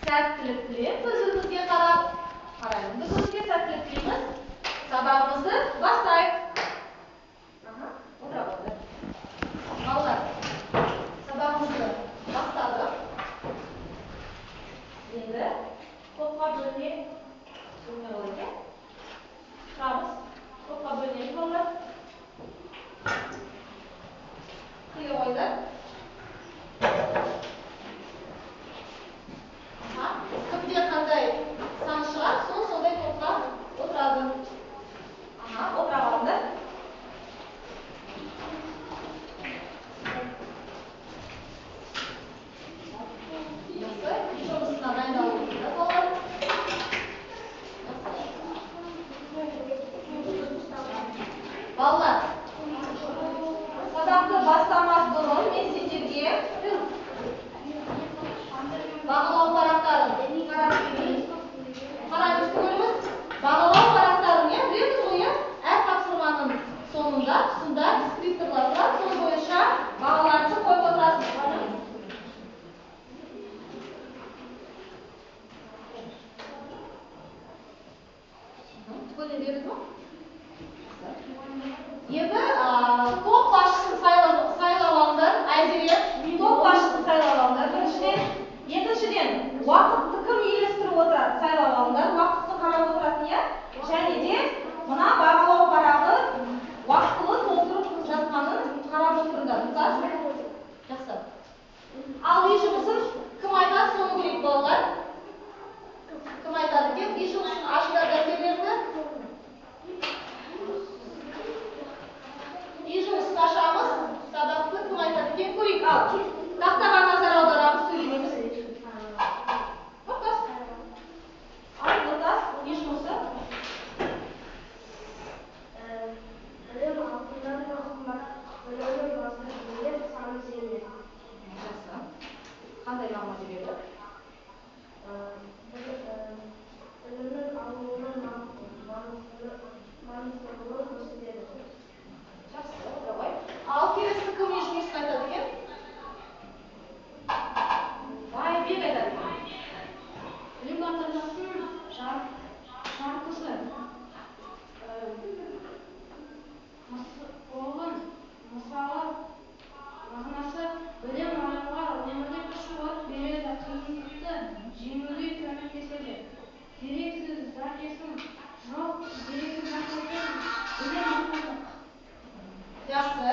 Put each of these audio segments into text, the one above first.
Sәттілік тілеп, көзіңізге қарап. Қараймызды көзге сәттілік тілейміз. Сабағымызды бастайық. Отыра қалды. Балалар, сабағымызды бастадық. Енді топқа бөліне қойды. Тұрамыз. Топқа бөлінеміз балалар. Қия қойды. Кімде қандай сан шығар, сондай топқа отырады. Отыра қалды. Жұмысына дайындалып отырды балалар. Балалар, сабақты бастамас бұрын мен сендерге бағалау парақтарын қараймыз көреміз. Бағалау парақтарын білеміз ғой, әр тапсырманың соңында тұсында дискрипторлар бар, сол бойынша бағаларды қойып отырасыз. Бөлінеміз ме? Енді топ басшысын сайлап алыңдар, Айзере. Топ басшысын сайлап алыңдар біріншіден. Екіншіден, уақытты кім үйлестіріп отырады, сайлап алыңдар. Уақытты қарап отыратын, және де мына бағалау парағы уақытылы толтырып жазғанын қарап отырыңдар. Жақсы. Ал үй жұмысын кім айтады, соны керек балалар. Кім айтады екен? Үй жұмысын ашыңдар дәптерлерді. Үй жұмысын ашамыз. Сабақты кім айтады екен? Көрейік. Ал, тақтаға назар аударамыз, сөйлемеміз. Тоқтас. Ал, тоқтас. Үй жұмысы. Білім алтындар қымбат, білімнің басы зейнет, саны зейнет. Жақсы. Қандай мағына береді? Білімнің алуының маңыздылығын көрсетеді. Жақсы, отыра ғой. Ал келесі кім үй жұмысын айтады екен? Байбек айтады екен. Білім бағдарламасының жаратушы оғын, мысалы, мағынасы білім адамға өмірде күш-қуат береді, қиындықты жеңуге көмектеседі. Дерексіз зәркесін жоқ, дерексіз зәркесін білім мақсаты. Жақсы,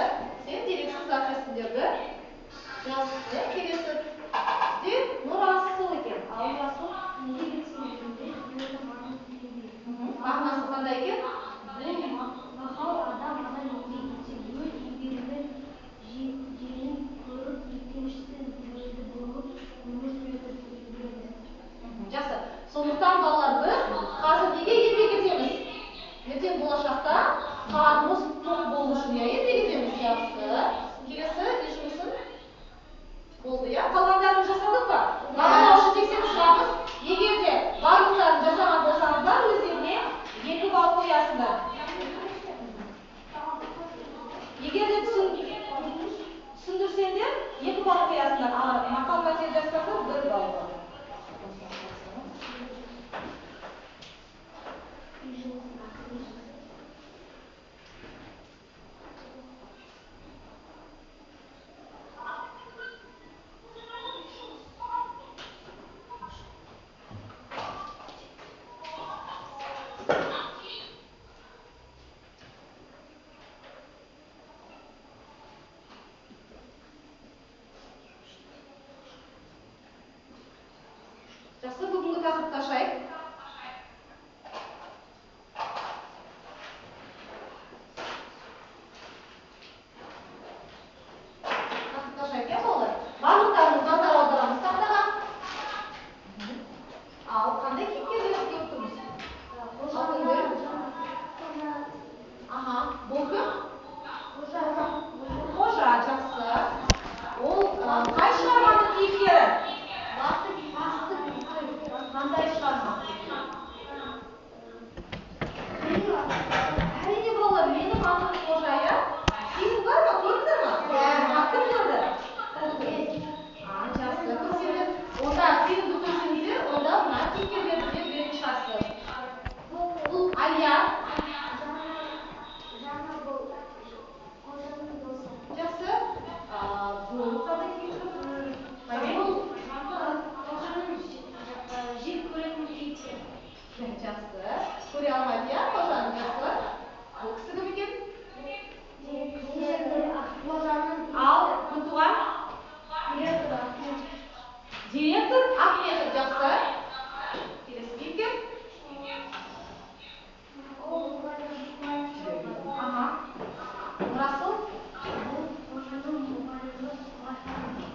сен дерексіз зәркесіндегі жақсы, келесі де Нұрасыл екен. Ал Нұрасыл мағынасы қандай екен? Мақал адам еңбек етсе, өз еңбегінің жемін көріп, ертеңгісін тәуелді болып, өмір сүреді. Жақсы. Сондықтан балалар біз қазір неге еңбек етеміз? Ертең болашақта қарнымыз тоқ болу үшін еңбек етеміз. Жақсы. Келесі үй жұмысын болды, қалғандарын жасадық па? Бағалаушы тексеріп шығамыз. Егер де барлықтарын жасаған болсаңыздар, өздеріне 2 балл қоясыңдар. Егер де түсіндірсеңдер 2 балл қоясыңдар. Мақал мәтел жазсаңдар 1 балл. Жақсы, бүгінгі тақырыпты ашайық. Тақырыпты ашайық, балалар? Барлықтарыңыз назар аударамыз тақтаға. Ал қандай кейіпкерлер келіп тұрмыз? Бұл кім? Қожа, жақсы. Ол қай шығарманың кейіпкері? Қандай шығарма? Жақсы. Келесі кім? Аха. Нұрасыл?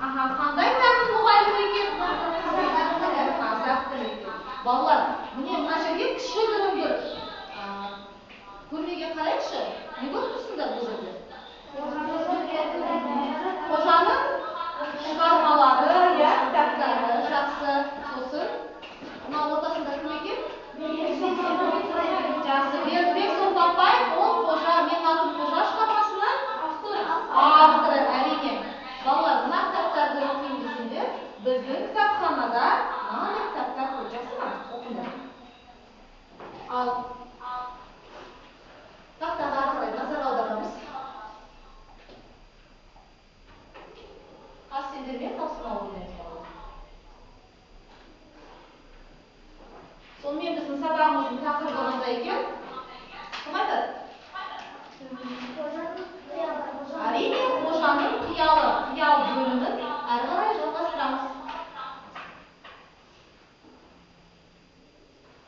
Аха, қандай пәннің мұғалімі екен? Қазақ тілі екен. Балалар, міне мына жерге кішігірім бір көрмеге қарайықшы. Не көріп тұрсыңдар бұл жерде? Қожаның шығармалары, иә, кітаптары, жақсы. Сосын мына ортасында кім екен? Жақсы. Бердібек Сұлтанбаев, ол қожа, менің атым қожа шығармасының авторы, әрине. Балалар, мына кітаптарды оқиын десеңдер, біздің кітапханада мынандай кітаптар көп. Жақсы ма? Оқыңдар. Ал тақтаға ары қарай назар аударамыз. Қазір сендермен тапсырма орындаймыз балалар. Сонымен біздің сабағымыздың тақырыбы қандай екен? Кім айтады? Әрине, қожаның қиялы, қиял бөлімін әрі қарай жалғастырамыз.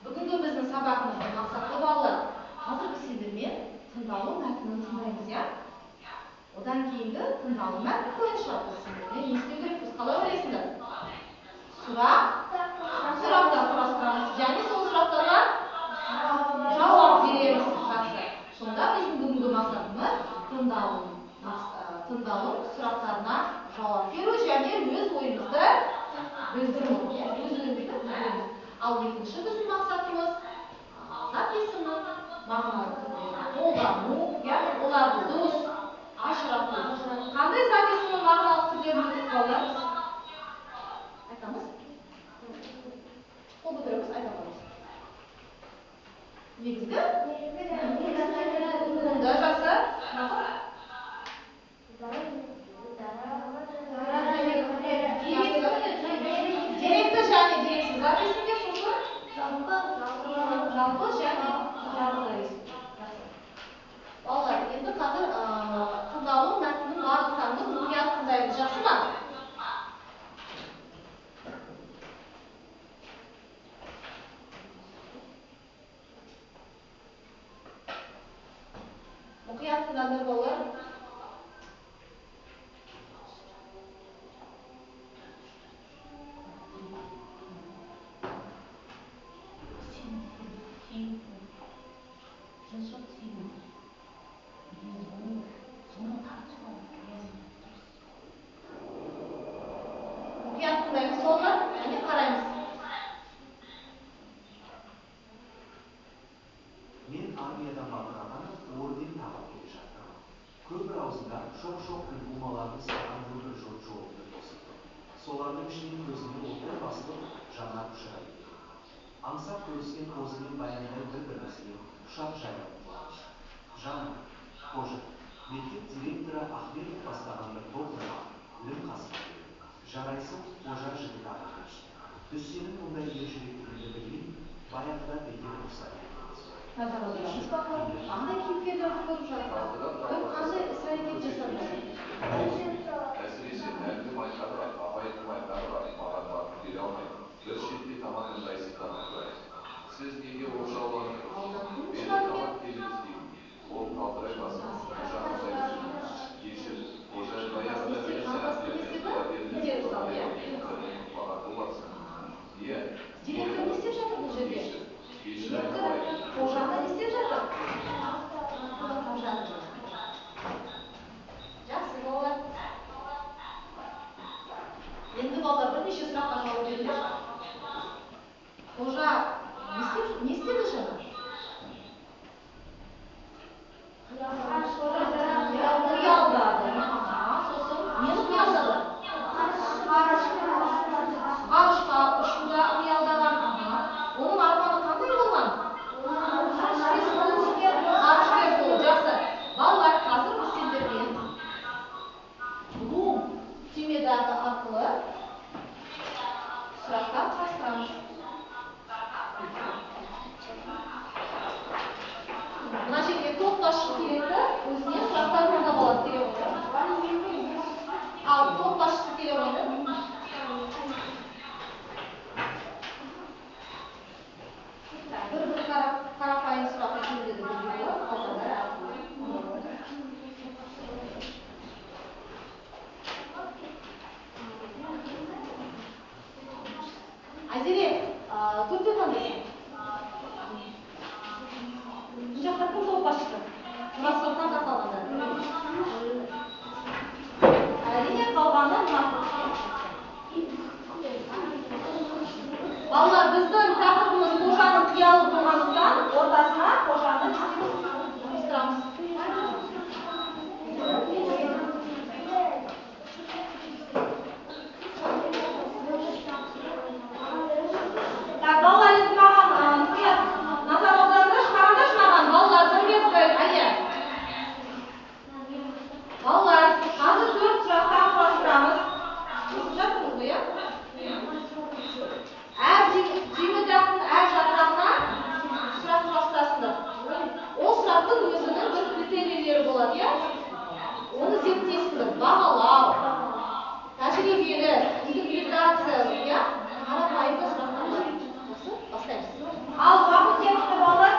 Бүгінгі біздің сабағымыздың мақсаты балалар. Қазір біз сендермен тыңдалу мәтінін тыңдаймыз, иә? Одан кейінгі тыңдалу мәтіні бойынша біз сендермен не істеу керекпіз? Қалай ойлайсыңдар? Сұрақтар құрастырамыз және сол сұрақтарға жауап береміз. Жақсы. Сонда біздің бүгінгі мақсатымыз тыңдалу сұрақтарына жауап беру және өз ойымызды білдіру. Өз ойымызды білдіреміз. Ал екінші біздің мақсатымыз қазақ есімнің мағыналы түрлерін қолдану, оларды дұрыс ажырату. Қандай зат есімнің мағыналық түрлерін білдік балалар? Айтамыз? Қол көтереміз, айта қоямыз. Негізгі? Онда жақсы. Деректі және дерексіз зат есімдер сосын? Жалпы және жалпы есім. Балалар, енді қазір тыңдалу мәтіннің барлықтарының мұқият тыңдаймыз. Жақсы ма? Мұқият тыңдаңдар балалар. Мұқият тыңдаймыз балалар, және қараймыз. Мен армиядан батыр атанып, орден тағып келе жаттым. Көпір аузында шоқ-шоқ ұңғымаларын саған өмір жолымды тосыпты. Солардың ішінен көзіме оттай басылып, жанар ұшыра кетті. Аңсап көріскен қозымен баяндай бір-бірімізге құшақ жайып құлағыш. Жаным, қожа, мектеп директоры Ахметов бастаған бір топ үлім қасым еді. Жарайсың, қожа жігіт ағылыш. Біз сенің мұндай ержүректігіңді білмей, баяғыда бекер рұқсат етеміз. Назар аударамыз. Қандай кейіпкерлерді көріп жатыр? Кім қандай іс-әрекет жасап жатыр? Әсіресе әлгім айтқаны бар, абайдың айтқаны бар, маған батыл бере алмайды. Бір шетте тамақ ыңғайсыздана тұрайын. Сіз неге оқшауланып тұрсыз? Мені тамақ келіңіз деймін. Ол қалтырай басып, жағымдай түсінді. Кешір, қожа баяғыда бір сәттерді ұмытпаған боларсың. Иә. Директор не істеп жатыр бұл жерде? Кешір, қожаны не істеп жатыр? Жақсы балалар. Енді балалар Айзере, көптен қандайсың? Бұл жақта кім топ басшысы? Жұмасовтан жасалғандар. Әрине қалғаны балалар, біздің тақырыбымыз қожаның қиялы болғандықтан ортасына қожаны ауыстырамыз. Так, балалар, енді маған мұқият назар аударыңдаршы, қараңдаршы маған, балалар, бір мезгіл, әйе. Балалар, қазір 4 сұрақтан құрастырамыз. Оқып жатырмыз ғой, иә? Әр түймедақтың әр жапырағына сұрақ құрастырасыңдар. Ол сұрақтың өзінің бір критерийлері болады, иә? Оны зерттейсіңдер. Бағалау, тәжірибелі, интерпретация, иә? Қарапайым сұрақтар бар. Жақсы, бастаймыз. Ал уақыт кетті, балалар.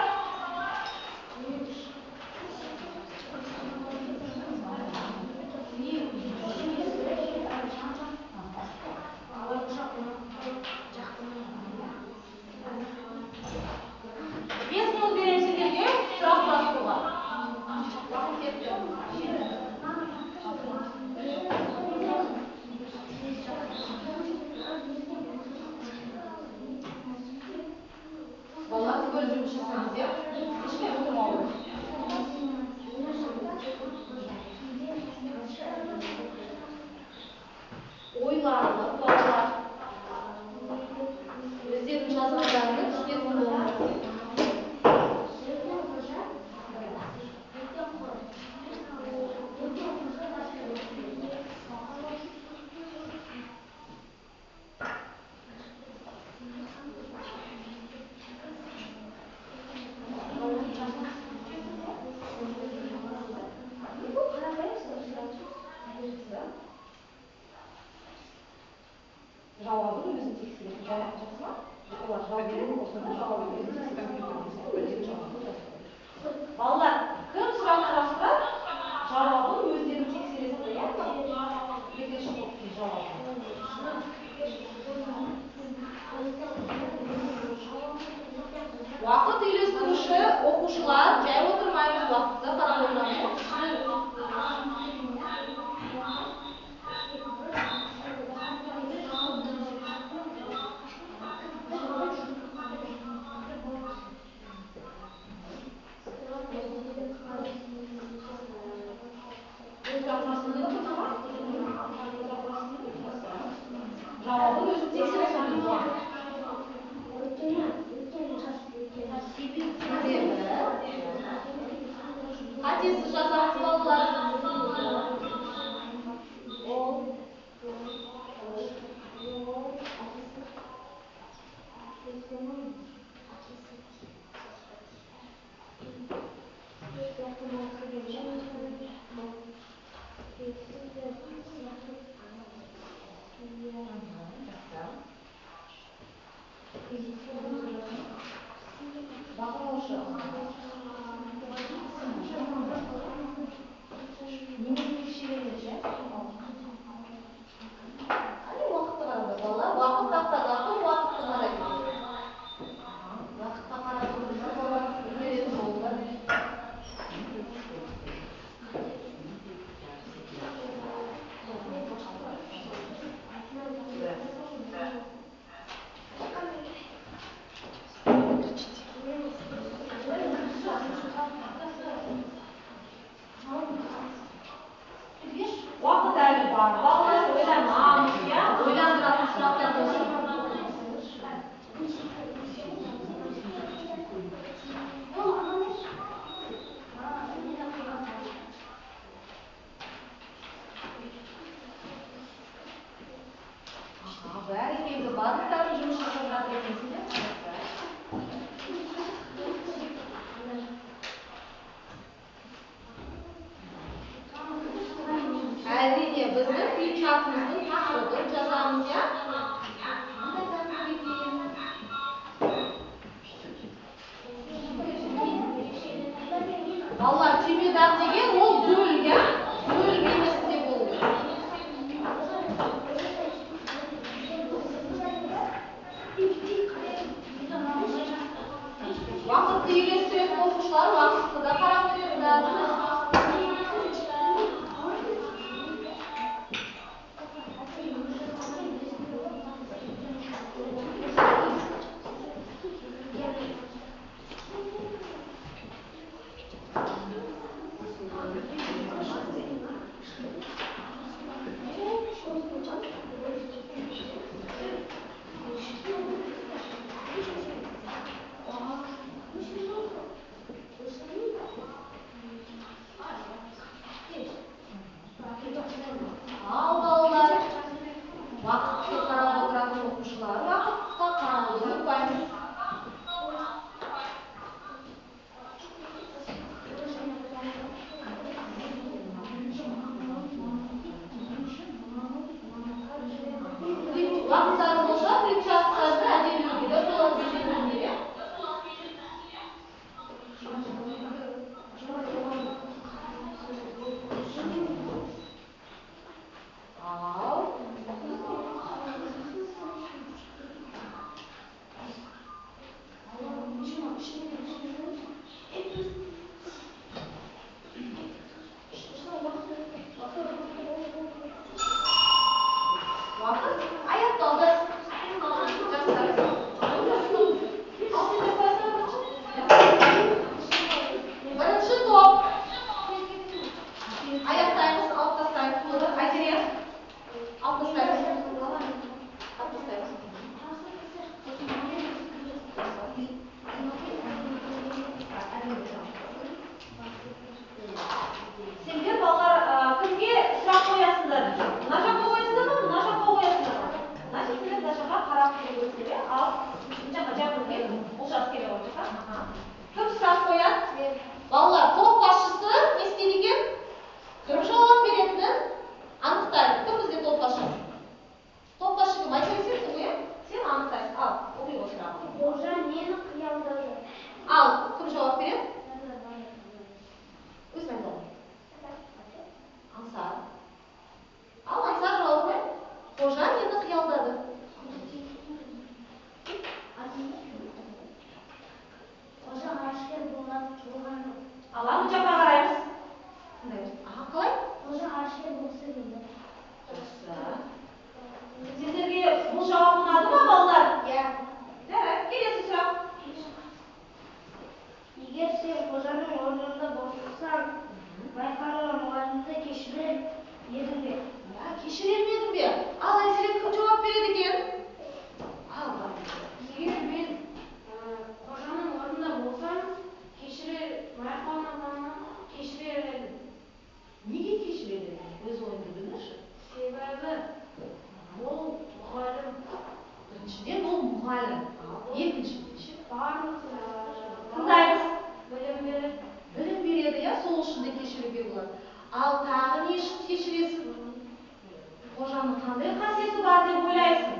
Бес минут беремін сендерге сұрақ құрастыруға. Уақыт кетті. Балалар, бөліп жұмыс жасаңыз, иә? Ешкім отырмау керек. Ойланып, балалар, өздерінің жазғандарını түсінетін болыңыз. Жауабын өзін тексеретін жақсы ма? Олар жауап беретін болса да жауабын өзін тексеретін. Балалар, кім сұрақ құрастырады? Жауабын өздерін тексересіңдер, иә? Екінші топтың жауабы. Уақыт үйлестіруші оқушылар жай отырмаймыз, уақытты қарап ойнамыз. Жауабын өзін тексересіңдер. Қатесіз жазамыз, балалар. Бағалаушы. Немене шешелеріңіз, иә? Қане уақытты қараңдар, балалар. Уақыт тақтада тұр, уақытты қарайды. Уақытқа қарап отырса, балалар үлгеретін болыңдар. Уақыт әлі бар. Балалар ойланамыз, иә? Ойландыратын сұрақтар болсын. Бәрекелді, барлықтарың жұмыс жасап жатыр екенсіңдер. Әрине, біздің үй-чатымыздың тақырыбын жазамыз, иә? Қандай тақырып екен? Балалар, түймедақ деген ол гүл, иә? Гүл бейнесінде болу. сұрақ береді. Ал жаңа жабылып бұл жас келе отыр. Кім сұрақ қояды? Балалар, топ басшысы не істейді екен? Кім жауап беретінін анықтайды. Кім бізде топ басшысы? Топ басшы кім? Айта берсеңіз ғой, сен анықтайсың. Ал, оқи ғой сұрағын. Қожа нені қиялдады? Ал, кім жауап береді? Өзің айта ғой. Аңсар. Ал, Аңсар жауап қой. Қожа нені қиялдады? Қожа ғарышкер болған жоқ. Ал, аны жаққа қараймыз. Аға, қалай? Қожа ғарышкер болғысы келді. Жақсы. Сендерге бұл жауап ұнады ма, балалар? Иә. Жарайды, келесі сұрақ. Егер сен қожаның орнында болсаң, байқанған мұғалімді кешірер едің бе? Кешірер ме едің бе? Ал, Айзере кім жауап береді екен? Ал, Егер мен қожаның орнында болсам, байқалмағаннан кешірер едім. неге кешірер едің? Өз ойыңды білдірші. Себебі ол мұғалім Біріншіден ол мұғалім. Екіншіден ше? барлық Тыңдаймыз. білім береді. Білім береді, я сол үшін де кешіруге болады. Ал тағы не үшін кешіресің? Қожаның қандай қасиеті бар деп ойлайсың?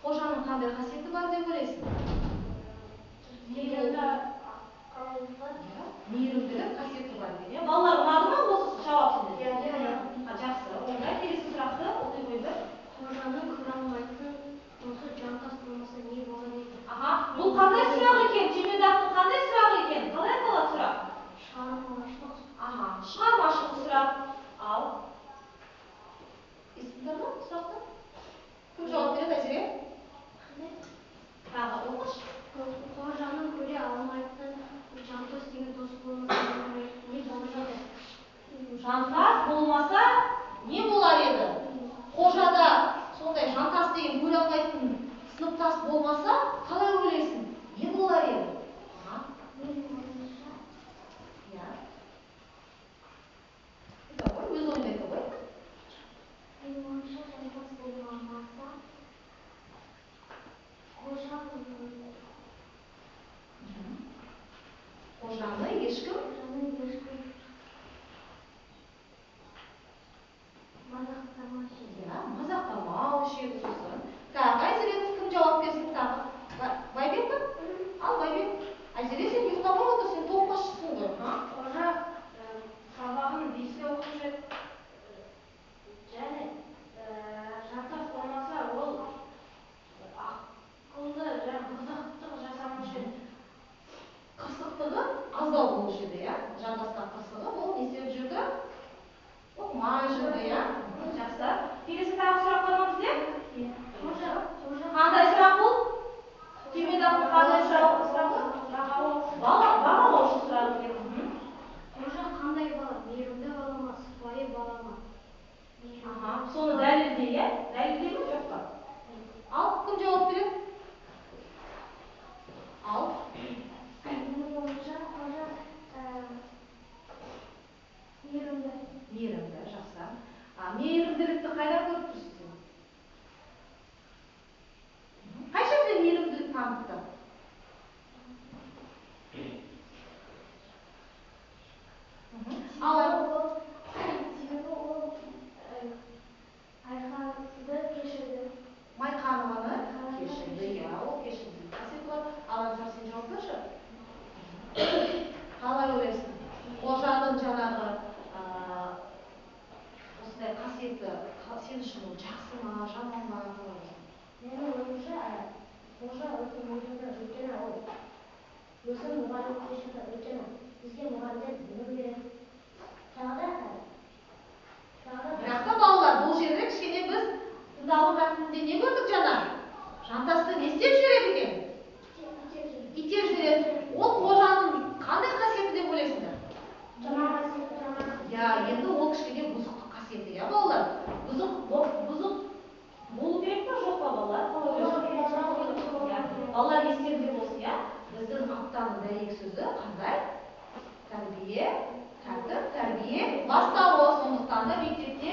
Қожаның қандай қасиеті бар деп ойлайсың? Мейірімділік қасиеті бар екен. Балалар, ұнады ма осы жауап сендерге? Жақсы. Онда келесі сұрақты оқи қойды. Қожаның көре алмайтын осы жантас болмаса не болар еді? Аха, бұл қандай сұрақ екен? Түймедақтың қандай сұрағы екен? Қалай аталады сұрақ? Шығармашылық. Аха, шығармашылық сұрақ. Ал. Естіңдер ме сұрақты? Кім жауап береді, Айзере? Тағы оқыш. Қожаның көре алмайтын жантас деген дос болмаса не болар еді? Жантас болмаса не болар еді? Қожада сондай жантас деген көре алмайтын сыныптас болмаса, қалай ойлайсың? Не болар еді? Иә. Айта ғой, өз ойыңды айта ғой. Менің ойымша жантас болмаса, Қожаны ешкім мазақтамау шегі сосын. Тағы Айзере кім жауап берсін тағы? Байбек пе? Ал, Байбек. Айзере, сен ұйықтамай отыр, сен топ басшысың ғой. Қожа сабағын 5-те оқып еді. Және жантас болмаса, ол ақылды және қызықтық жасамаушы еді. Қырсықтығы аздау болушы еді, иә? Жантасқан қырсығы ол не істеп жүрді? Оқымай жүрді, иә? Жақсы. Келесі тағы сұрақ бар ма бізде? Қандай сұрақ бұл? Түймедақтың қандай сұрағы? Бағалаушы сұрағы екен. Қожа қандай бала? Мейірімді бала ма, сыпайы бала ма? Аха, соны дәлелде, иә? Дәлелде ме, жоқ па? Ал, кім жауап береді? Ал. Менің ойымша қожа мейірімді. Мейірімді, жақсы. Мейірімділікті қайда көріп тұрсыз? Қай жерде мейірімділік танытты? Себебі ол айқанды кешірді. Майқанованы кешірді, иә, ол кешірді. Қасиеті бар. Ал, Аңсар, сен жауап берші. Қалай ойлайсың? Қожаның жаңағы осындай қасиеті сен үшін ол жақсы ма, жаман ма? Менің ойымша қожа өте мейірімді, өйткені ол өзін мұғалім кешірді, өйткені бізге мұғалімдер білім береді. Бірақ та балалар, бұл жерде кішкене біз тыңдалу мәтінінде не көрдік жаңа? Жантасты не істеп жібереді екен? Итеріп жібереді. Ол қожаның қандай қасиеті деп ойлайсыңдар? Жаман қасиеті. Я, енді ол кішкене бұзықтық қасиеті, иә балалар? Бұзық болу керек па, жоқ па балалар? Балалар естерінде болсын, иә? Біздің аптаның дәйек сөзі қандай? Тәрбие, тәртіп, тәрбие, бастауы. Сондықтан да мектепте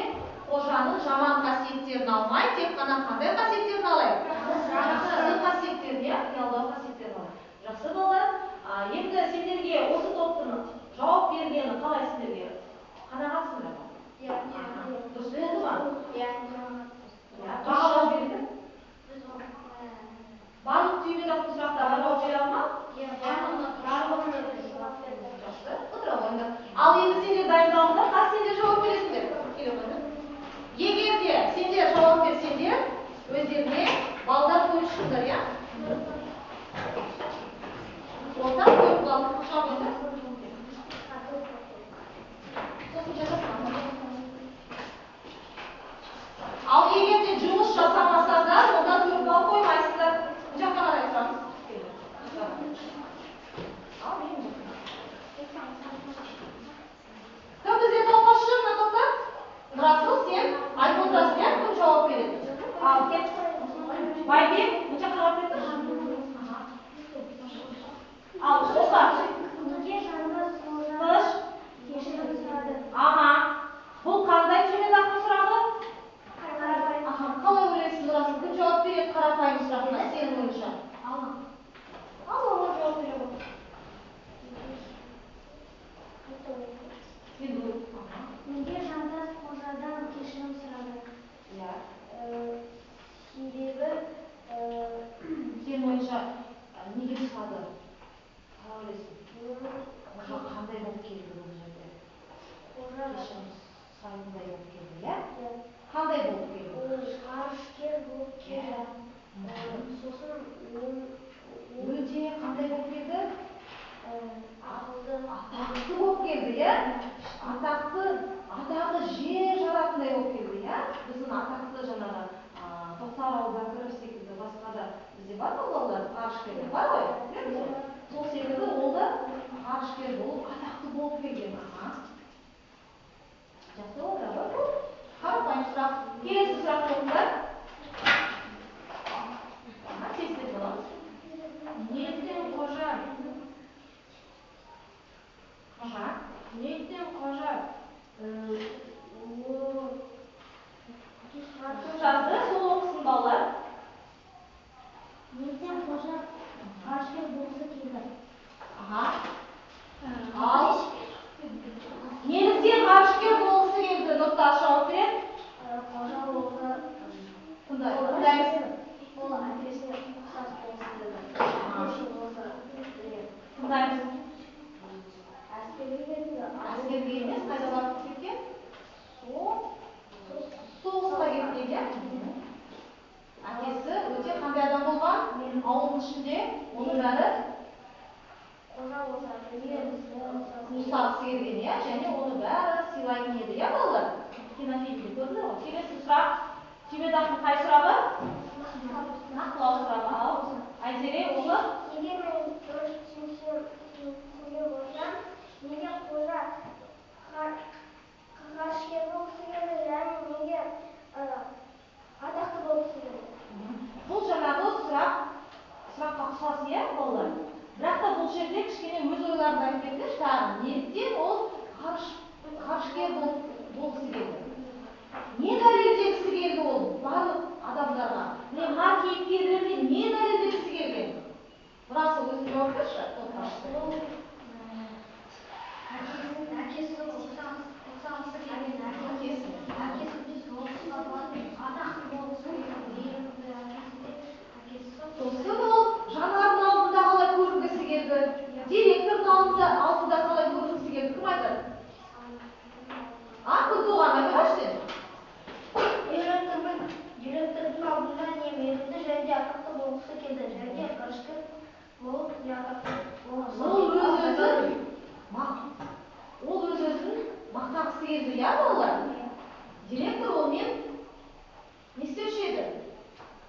қожаның жаман қасиеттерін алмай, тек ана қандай қасиеттерін алайық? Жақсы қасиеттерін, иә, қиялдау қасиеттерін алайық. Жақсы балалар, енді сендерге осы топтың жауап бергені қалай сендерге? Қанағатсыңдар ма? Иә. Дұрыс болды ма? Иә. Бағалау берді? Барлық түймедақтың сұрақтарға жауап бере алды ма? Иә, барлығына жауап берді. Жақсы, отыра қойыңдар. Ал енді сендер дайындалыңдар, қазір сендер жауап бересіңдер. Келе қойыңдар. Егер де сендер жауап берсеңдер, өздеріне балдар қойып шығыңдар, иә? Онда қойып балдар қоша қойыңдар. Сосын жасасыңдар. Ал егер де жұмыс жасамасаңдар, онда төрт балл қоймайсыздар. Бұл жаққа қарай тұрамыз. Ал мен кім бізде толмашы мына топта? Нұрасыл, сен айтып отырасың, иә? Кім жауап береді? Ал кет. Байбек, бұл жаққа жауап беріп тұршы. Ал қоса. Неге жандос қожа Тыныш. кешірім сұрады? Бұл қандай түймедақтың сұрағы? Қарапайым. Қалай ойлайсың, Нұрасыл? Кім жауап береді қарапайым сұрағына сенің ойыңша? Ал оған жауап бере ғой. Неге жандос қожадан кешірім сұрады? Иә. Себебі Сенің ойыңша неге сұрады? Қалай ойлайсың? Қожа қандай болып келді бұл жерде? қожа Кешірім сұрайтындай болып келді, иә? Иә. Қандай болып келді? ол ғарышкер болып келді. Сосын Өте қандай болып келді? ақылды Атақты болып келді, иә? Атақты жер жаратындай болып келді, иә? Біздің атақты жаңағы Тоқтар Әубәкіров секілді басқа да бізде бар ғой балалар, ғарышкерлер бар ғой, білесіз ғой? Сол секілді ол да ғарышкер болып, атақты болып келген. Жақсы болды ғой? Қарапайым сұрақ. Келесі сұрақ оқыңдар. Тестілеп боламыз. Неліктен қожа Жазды, сол оқысын балалар. неліктен қожа ғарышкер болғысы келді? Ал неліктен ғарышкер болғысы келді? Нұртас жауап береді. Қожа болса Тыңдаймыз. ол әкесіне ұқсас болсын деді. Әкесі болса Тыңдаймыз. әскерге кетті. Әскерге емес, қайда барып кеткен? Соғысқа кеткен, иә? Әкесі өте қандай адам болған? Ауылдың ішінде оның бәрі қожа болса ұстағысы келген, иә? Және оны бәрі сыйлайтын еді, иә балалар? Кинофильмде көрдіңдер ғой. Келесі сұрақ. Түймедақтың қай сұрағы? Нақтылау сұрағы. Ал Айзере, осы? егер мен дұрыс түсінген болсам, неге қожа ғарышкер болғысы келді және неге атақты болғысы келді? Бұл жаңағы сұраққа ұқсас, иә балалар? Бірақ та бұл жерде кішкене өз ойларын айтып кетіңдерші тағы. Неліктен ол ғарышкер болғысы келді? Не дәлелдегісі келді ол барлық адамдарға? Мына кейіпкерлерге не дәлелдегісі келген? Нұрасыл, өзің жауап берші, топташысы. Әкесі ұқсағысы келген. Әкесі соғысқа барып атақты болғысы келген. Сосын ол жанардың алдында қалай көрінгісі келді? Директордың алдында қалай көрінгісі келді? Кім айтады? Күлтуған айтып сен. Директордың алдында не мейірімді және атақты болғысы келді. Және ғарышкер болып не атақты болғысы. Ол өз-өзін мақтағысы келді, иә балалар? Директор онымен не істеуші еді?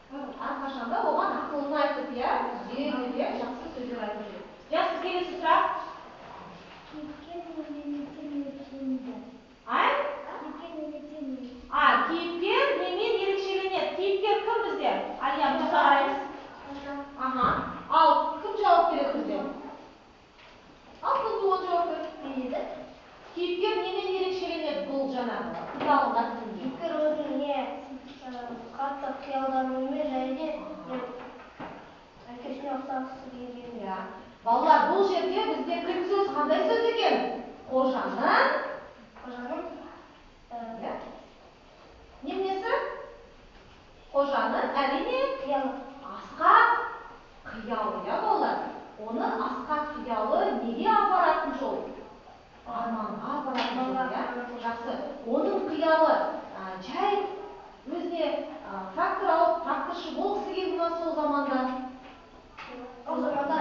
Әрқашанда оған ақылын айтып, иә? Түзелуге жақсы сөздер айтып еді. Жақсы, келесі сұрақ. Кейіпкер немен ерекшеленеді? Кейіпкер немен ерекшеленеді? Кейіпкер кім бізде? Алия, бұқса қараймыз. Ал кім жауап береді бізде? Ал Күлтуған жауап береді. Кейіпкер немен ерекшеленеді бұл жаңағы? Тыңдалынған тілінде. Кейіпкер өзін қатты қиялдануымен және де әкесіне ұқсағысы келген. Иә. Балалар, бұл жерде бізде кім сөз қандай сөз екен? Қожаның немесі? Қожаның әрине асқақ қиялы, иә балалар. Оның асқақ қиялы неге апаратын жол? Арманға апаратын жол, иә? Жақсы. Оның қиялы жай өзіне трактор алып, тракторшы болғысы келді ме сол заманда? Ол заманда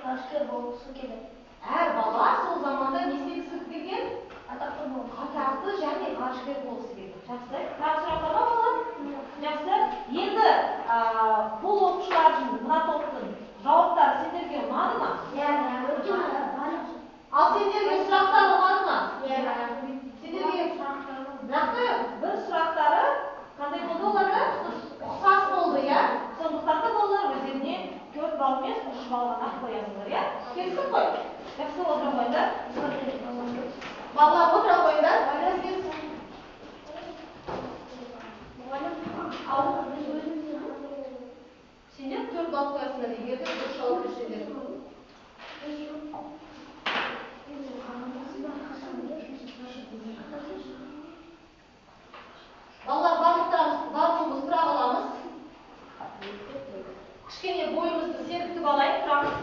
ғарышкер болғысы келді. Әр бала сол заманда не істегісі келген? Атақты және ғарышкер болғысы келді. Жақсы. Тағы сұрақтар бар балалар? Жақсы. Енді бұл оқушылардың мына топтың жауаптары сендерге ұнады ма? Ал сендерге сұрақтар ұнады ма? Сендерге бірақ бір сұрақтары қандай болды оларда? Ұқсас болды, иә? Сондықтан да балалар өздеріне 4 балл емес 3 балл ғана қоясыңдар, иә? Келісіп қой. Жақсы, отыра қойыңдар. Балалар, отыра қойыңдар. Сендер 4 балл қоясыңдар, егер де дұрыс жауап берсеңдер. Балалар, барлығымыз тұра қаламыз. Кішкене бойымызды серіктіп алайық, тұрамыз.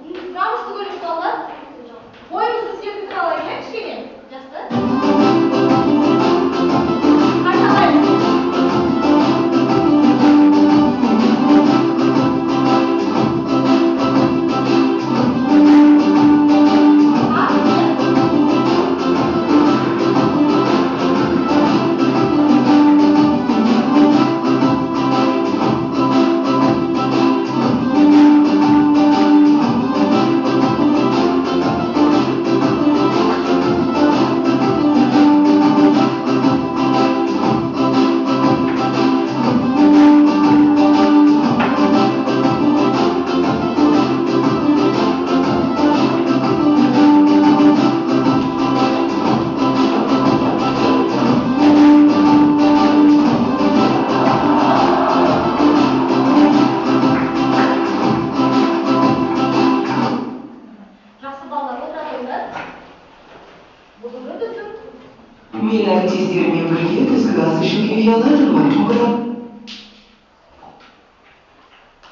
Тұрамыз түгіліміз балалар. Бойымызды серіктіп алайық, кішкене. Жақсы. Мен әріптестеріммен бірге түскі ас ішуге ұялармын,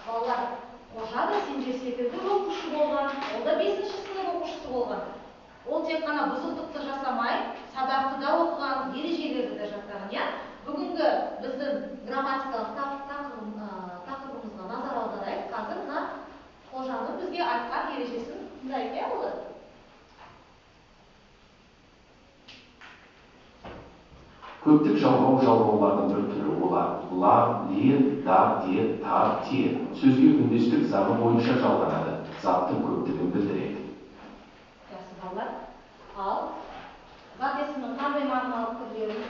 Балалар, қожа да сендер секілді оқушы болған, ол да 5-ші сынып оқушысы болған. Ол тек қана бұзықтықты жасамай, садақты да оқыған, ережелерді де жаттаған, иә? Бүгінгі біздің грамматикалық тақырыбымызға назар аударайық. Қазір мына қожаның бізге айтқан ережесін тыңдайық, иә балалар? Көптік жалғаулардың бір түрі олар лар, лер, дар, де, тар, те сөзге үндестік заңы бойынша жалғанады. Заттың көптігін білдіреді. Жақсы балалар. Ал зат есімнің қандай мағыналық түрлерін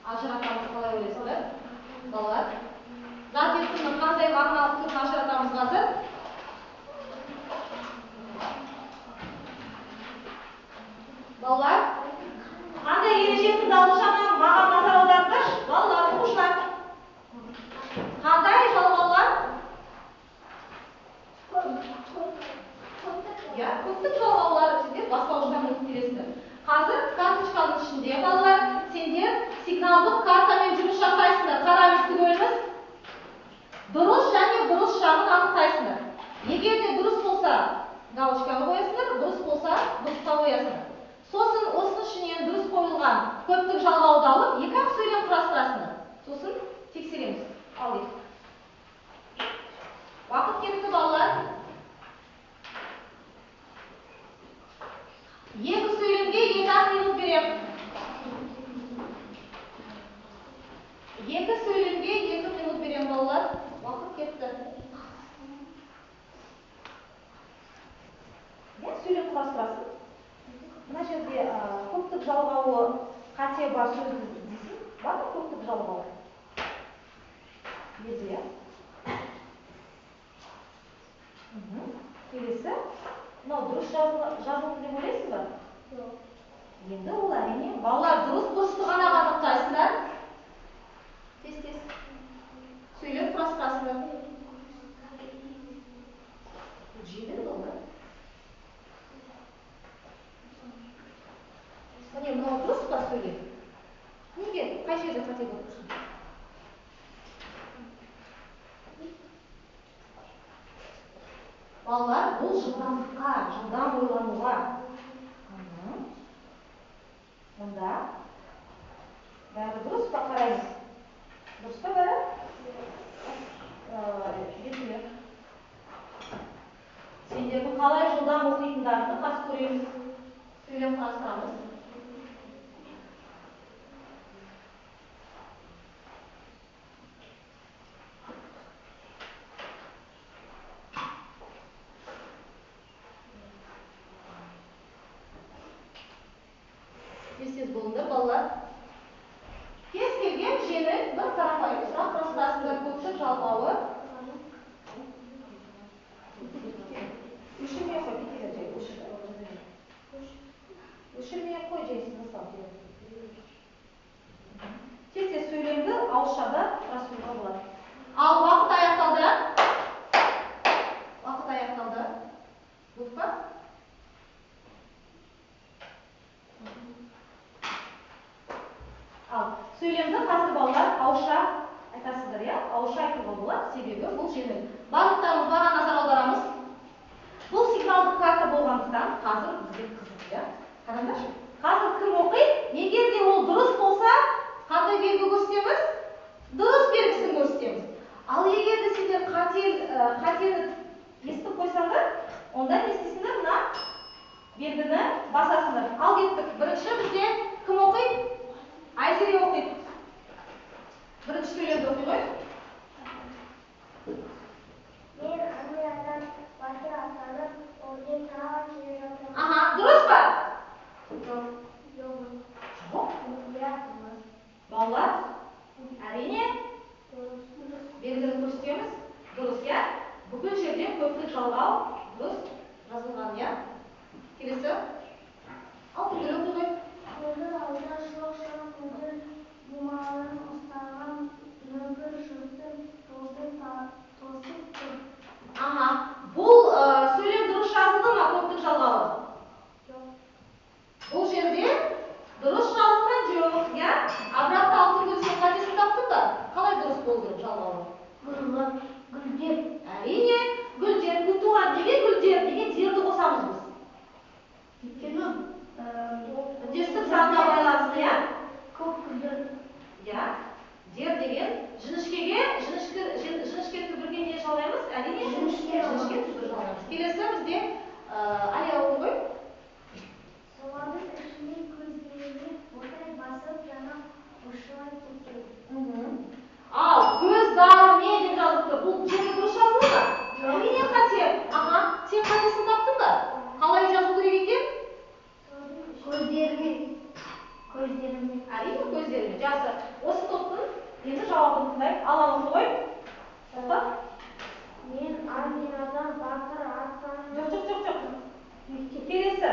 ажыратамыз қалай ойлайсыздар? Балалар, зат есімнің қандай мағыналық түрін ажыратамыз қазір? Балалар, қандай ережесін алушана маған назар аударыңдар? Балалар, оқушылар. Қандай жалғаулар? Иә, көптік жалғаулар сіздер бастауыштан өтіп келесіздер. Қазір карточканың ішінде балалар, сендер сигналдық картамен жұмыс жасайсыңдар. Қараңыз түгеліміз. Дұрыс және бұрыс жағын анықтайсыңдар. Егер де дұрыс болса, галочканы қоясыңдар, бұрыс болса, бұрысқа қоясыңдар. Сосын осының ішінен дұрыс қойылған көптік жалғауды алып, екі-ақ сөйлем құрастырасыңдар. Сосын тексереміз. Ал ет. Уақыт кетті балалар. Екі сөйлемге 2-ақ минут берем. Екі сөйлемге 2 минут берем балалар. Уақыт кетті. Сөйлем құрастырасың. Мына жерде көптік жалғауы қате бар сөз дейсің. Бар ма көптік жалғауы? Еді, иә? Келесі. Мынау дұрыс жазылды деп ойлайсыз ба? Жоқ. Енді ол әрине. Балалар дұрыс бұрысты ғана анықтайсыздар. Тез. Сөйлеп құрастырасыздар. Жеңіл болды. Міне мынау дұрыс па сөйлеп? Неге? Қай жерде қате болып тұрсың? Балалар, бұл жылдамдыққа, жылдам ойлануға. Мұнда бәрі дұрыс па қараймыз? Дұрыс па бәрі? Бетілер. Сендердің қалай жылдам оқитындарыңды қарсы көреміз. Сөйлем қарастырамыз. Тез болыңдар, балалар. Кез келген жеңіл бір қарапайым сұрақ қарастырасыздар. Көптік жалғауы. Өшірмей қой, кетеді жай. Өшірмей қой, жайсыз мысалы. Тез сөйлемді ауызшада құрастыруға болады. Ал уақыт аяқталды. Болды па? Ал сөйлемді қазір балалар ауызша айтасыздар, иә? Ауызша айтуға болады, себебі бұл жеңіл. Барлықтарымыз маған назар аударамыз. Бұл сигналдық карта болғандықтан қазір бізге қызық, иә? Қараңдаршы. Қазір кім оқиды? Егер де ол дұрыс болса, қандай белгі көрсетеміз? Дұрыс белгісін көрсетеміз. Ал егер де сендер қатені естіп қойсаңдар, онда не істейсіңдер? Мына белгіні басасыңдар. Ал кеттік. Бірінші бізде кім оқиды? Айзере оқиды. Бірінші сөйлемді оқи ғой. Мен армиядан батыр атанып, орден тағы келе жатырмын. Аха, дұрыс па? Жоқ. Иә, дұрыс. Балалар, әрине Дұрыс. белгіні көрсетеміз. Дұрыс, иә? Бүкіл жерде көптік жалғау дұрыс жазылған, иә? Келесі. Ал күндір оқи ғой. Көздің алдында шоқ-шоқ көзір бұмаларын ұстаған нөпір жұрттың тосын тосып тұр. Аха, бұл сөйлем дұрыс жазылды ма, көптік жалғауы? Жоқ. Бұл жерде дұрыс жазылған жоқ, иә? Абрақты алтын гүл сен қатесін таптың ба? Қалай дұрыс болды жалғауы? Гүлдер. Әрине, гүлдер, күтуға неге гүлдер, неге дерді қосамыз біз? Өйткені Үндестік санына байланысты, иә? көп гүлдер. Иә, дер деген жіңішке түбірге не жалғаймыз? Әрине, жіңішке түбір жалғаймыз. Келесі бізде Алия оқи ғой. Солардың ішінде көздеріне ботай басып жаңа ұшылай кеткен. Ал көз дары не деп жазылыпты? Бұл жерде дұрыс жазылды ма? Әрине қате. Аха, сен қатесін таптың ба? Қалай жазу керек екен? Көздеріне. Әрине көздеріне. Жақсы. Осы топтың енді жауабын тыңдайық. Алан оқи ғой. Тоқта. Мен армиядан батыр атанып. Жоқ. Келесі.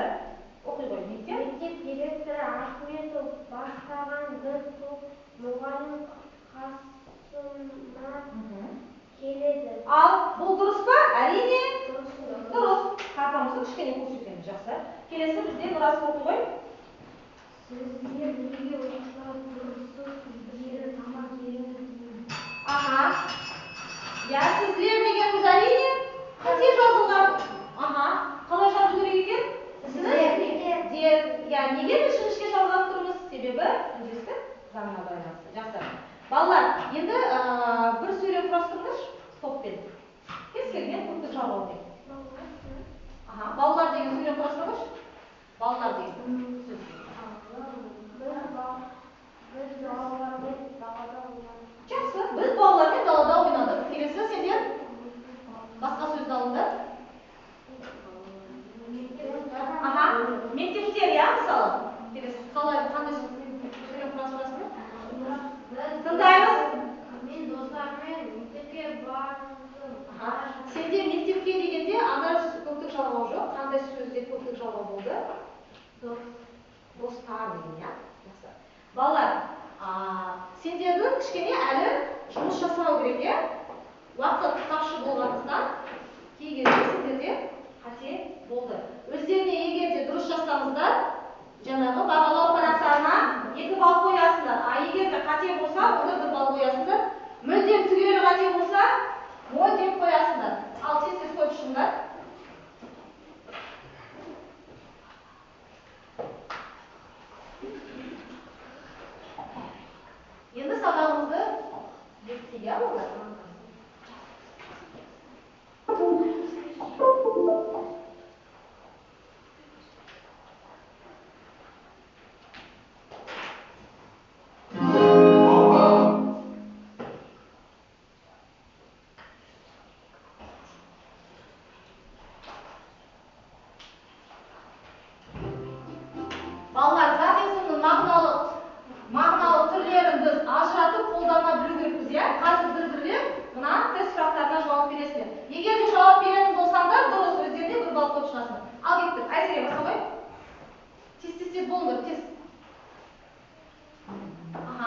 Оқи ғой. Мектеп. Мектеп директоры Ахметов бастаған бір топ мұғалім қасыма келеді. Ал бұл дұрыс па? Әрине. Дұрыс. Дұрыс. Картамызды кішкене көрсетеміз. Жақсы. Келесі бізде Нұрас оқи ғой. Сіздер неге оқушылар дұрысы сіздері тамақ береміз. Аха. Я сіздер дегеніміз әрине қате жазылған. Аха. Қалай жазу керек екен? Неге біз жіңішке жалғап тұрмыз? Себебі үндестік заңына байланысты. Жақсы. Балалар, енді бір сөйлем құрастырыңызшы топпен. Кез келген көптік жалғаумен. Аха. Балалар деген сөйлем құрастырыңызшы. Балалар деген. Біз балалармен далада ойнадық. Жақсы. Біз балалармен далада ойнадық. Келесі сендер басқа сөзді алыңдар. Аха. Мектептер, иә, мысалы. Келесі қандай сөйлем құрастырасыңдар? Тыңдаймыз. Мен достарыммен мектепке бардым. Сенде мектепке дегенде ана көптік жалғау жоқ. Қандай сөзде көптік жалғау болды? Достар деген, я? Жақсы. Балалар, сендердің кішкене әлі жұмыс жасау керек, я? Уақыт тапшы болғандықтан кей кезде сендерде қате болды. Өздеріне егер де дұрыс жасаңыздар, жаңағы бағалау парақтарына 2 балл қоясыңдар. Егер де қате болса, онда 1 балл қоясыңдар. Мүлдем түгелі қате болса, 0 деп қоясыңдар. Ал тез қойып шығыңдар. Енді сабағымызды бекітейік, болар. Балалар, зат есімнің мағыналық түрлерін біз ажыратып қолдана білу керекпіз, я? Қазір бір-бірлеп мына тест сұрақтарына жауап бересіңдер. Егер де жауап беретін болсаңдар, дұрыс өздеріне 1 балл қойып шығасыңдар. Ал кеттік, Айзере бастамай. Тез болыңдар, тез.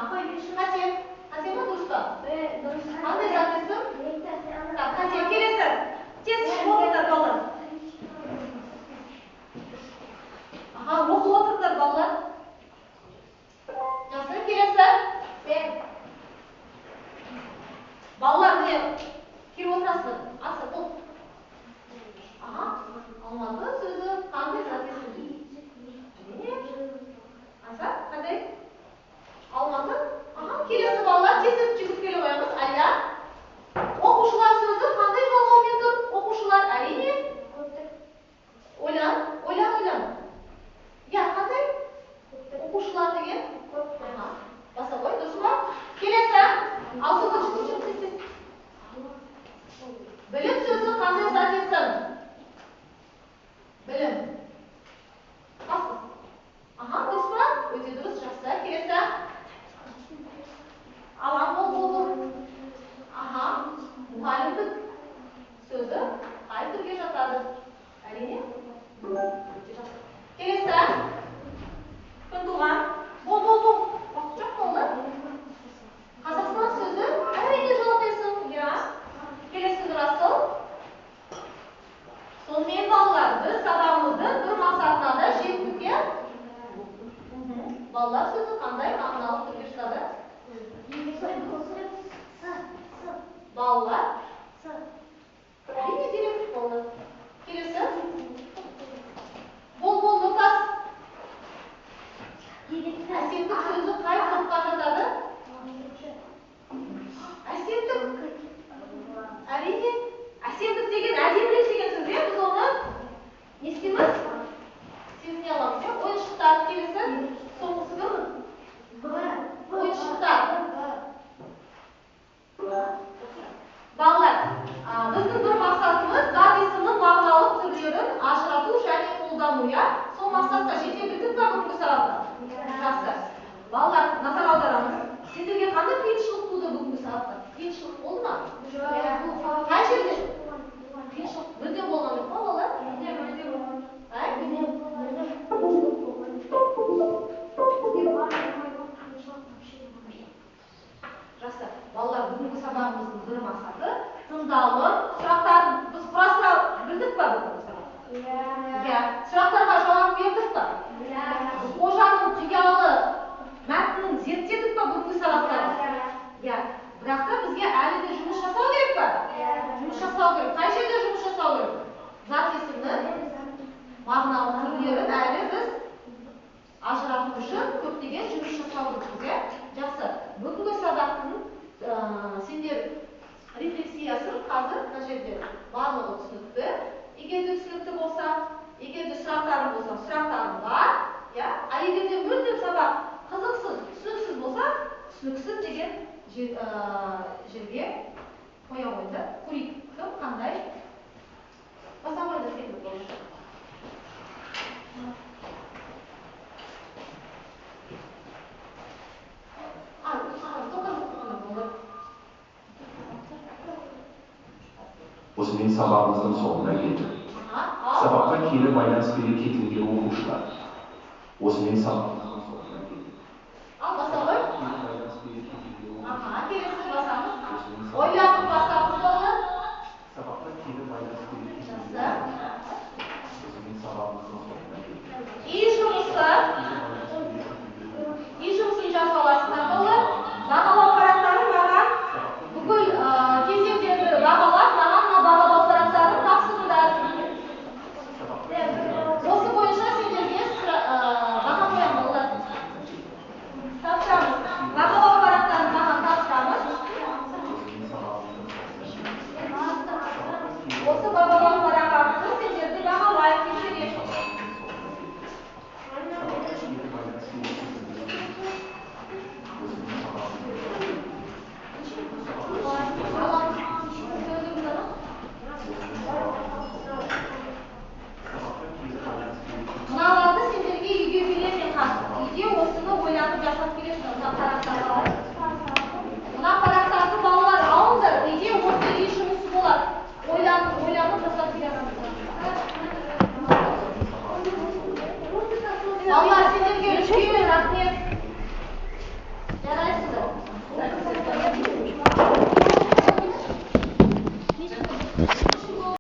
Қой, қате ма, дұрыс па? Қандай зат есім? Қате, келесі. Тез болыңдар, балалар. Оқып отырыңдар, балалар. Жақсы, келесі. Балалар, міне, келіп отырасыздар. Аса, бұл. Алматы сөзі қандай зат есім? Аса, қандай? Алматы. Келесі балалар, тез жүгіп келе қоямыз. Әлия. Оқушылар сөзі қандай жалғаумен тұр? Оқушылар, әрине. Ойлан. Я, қандай? Оқушылар деген? Баса қой, дұрыс па? Келесі. Алтыншы жүгіп. Білім сөзі қандай зат есім? Білім. Баса. Дұрыс па? Өте дұрыс, жақсы. Келесі. Алан бол. Мұғалімдік сөзі қай түрге жатады? Әрине? Келесі. Күн туған. Бол. Уақыт жоқ болды. Қазақстан сөзі әрине жауап есім. Я. Келесі асыл. Сонымен балалар, біз сабағымыздың бір мақсатына да жеттік, я? Балалар сөзі қандай мағыналық түрге жатады? Балалар. Әрине дерек болды. Келесі. Бол, нұртас. Әсемдік сөзі қай топқа жатады? Әсемдік. Әрине. Әсемдік деген әдемілік деген сөз, біз оны не істейміз? Сезіне аламыз, ойыншықтар. Келесі. Соңғысы кім? Ойыншықтар. Балалар, біздің бір мақсатымыз зат есімнің мағыналық түрлерін ажырату және қолдану, я? Сол мақсатқа жете білдік па бүгінгі сабақта? Жақсы. Балалар, назар аударамыз. Сендерге қандай қиыншылық туды бүгінгі сабақта? Қиыншылық болды ма? Қай жерде? Қиыншылық мүлдем болған жоқ па, балалар? Мүлдем болған. Жақсы. Балалар, бүгінгі сабағымыздың бір мақсаты тыңдалым, сұрақтарын біз құрастыра білдік па бүгінгі сабақта? Иә. Сұрақтарға жауап бердік па? Қожаның қиялы мәтінін зерттедік па бүгінгі сабақта? Иә. Бірақ та бізге әлі де жұмыс жасау керек па? Жұмыс жасау керек. Қай жерде жұмыс жасау керек? Зат есімнің мағыналық түрлерін әлі біз ажырату үшін көптеген жұмыс жасау керек. Жақсы. Бүгінгі сабақтың сендер рефлексиясын қазір мына жерде барлығы түсінікті. Егер де түсінікті болса, егер де сұрақтарың болса, сұрақтарың бар, я? Егер де мүлдем сабақ қызықсыз, түсініксіз болса, түсініксіз деген жерге қоя қойды. Көрейік, кім қандай? Баса қойды секілді болды. Осымен сабағымыздың соңына келдік. сабаққа кері байланыс бере кетілген оқушылар. Осымен сабағымыздың соңына келдік. Al basalım. Aha, gerisi basamız. Oylanıp basamız balı. Сабаққа кері байланыс бере кетілген Nasıl? осымен сабағымыздың соңына келдік. İyi жұмысын жасауласыңдар balı. Бағалау парақтары маған бүкіл кезеңдерді бағалап, маған мына бағалау парақтарын тапсырыңдар. Осы бойынша сендерге баға қоямын балалар. Тапсырамыз. Бағалау парақтарын маған тапсырамыз. Осы бағалау парағы арқылы сендерді бағалайық тексерейік. Мыналарды сендерге үйге беремін қазір. Үйде осыны ойланып жасап келесіңдер. Мына парақтарды алып. Мына парақтарды балалар алыңдар. Үйде осы үй жұмысы болады. Ойланып жасап келесіңдер. Балалар, сендерге үлкен рахмет.